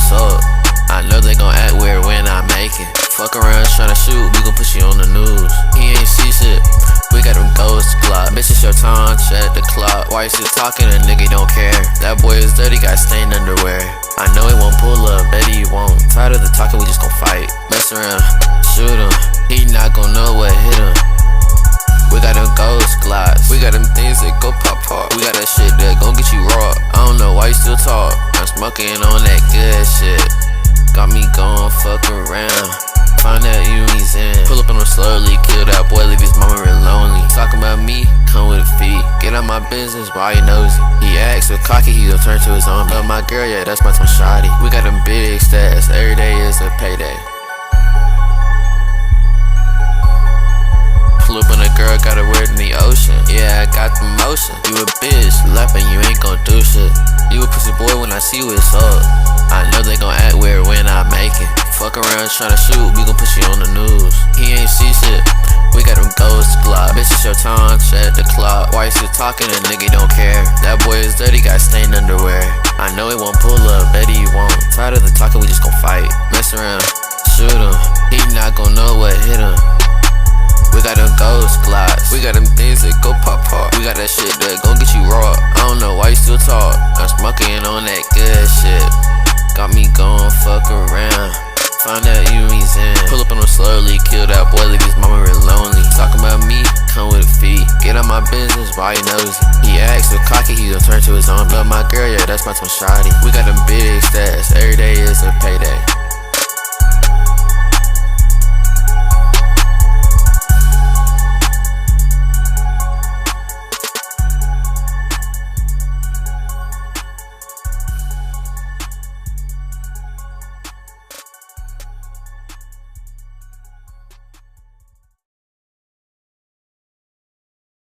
what's up. I know they gon' act weird when I make it. Fuck around tryna shoot, we gon' put you on the news. He ain't see shit, we got them ghost Glocks. Bitch, it's your time, check the clock. Why you still talking, a nigga don't care. That boy is dirty, got stained underwear. I know he won't pull up, bet he won't. Tired of the talking, we just gon' fight. Mess around, shoot him, he not gon' know what hit him. We got them ghost Glocks, we got them things that go pop pop. We got that shit that gon' get you raw. I don't know why you still talk, I'm smoking on that good shit. Got me gon' fuck around, find out you ain't in. Pull up on him slowly, kill that boy, leave his mama real lonely. Talking about me, come with feet. Get out my business, why you nosy? He acts with cocky, he gon' turn to his own. Love my girl, yeah, that's my twin shawty. We got them big stats, every day is a payday. Pull up on a girl, got her word in the ocean. Yeah, I got the motion. You a bitch, laughing, you ain't gon' do shit. You a pussy boy when I see what's up. I know they gon' act weird when I make it. Fuck around tryna shoot, we gon' put you on the news. He ain't see shit, we got them ghost Glocks. Bitch, it's your time, check the clock. Why you still talking, a nigga don't care. That boy is dirty, got stained underwear. I know he won't pull up, bet he won't. Tired of the talking, we just gon' fight. Mess around, shoot him, he not gon' know what hit him. We got them ghost Glocks, we got them things that go pop pop. We got that shit that gon' get you raw. I don't know why you still talk, I'm smoking on that good shit. Got me gon' fuck around, find out you ain't in. Pull up on him slowly, kill that boy, leave his mama real lonely. Talking about me, come with feet. Get out my business, why you nosy? He acts with cocky, he gon' turn to his own. Love my girl, yeah, that's my twin shawty. We got them big stats, every day is a payday.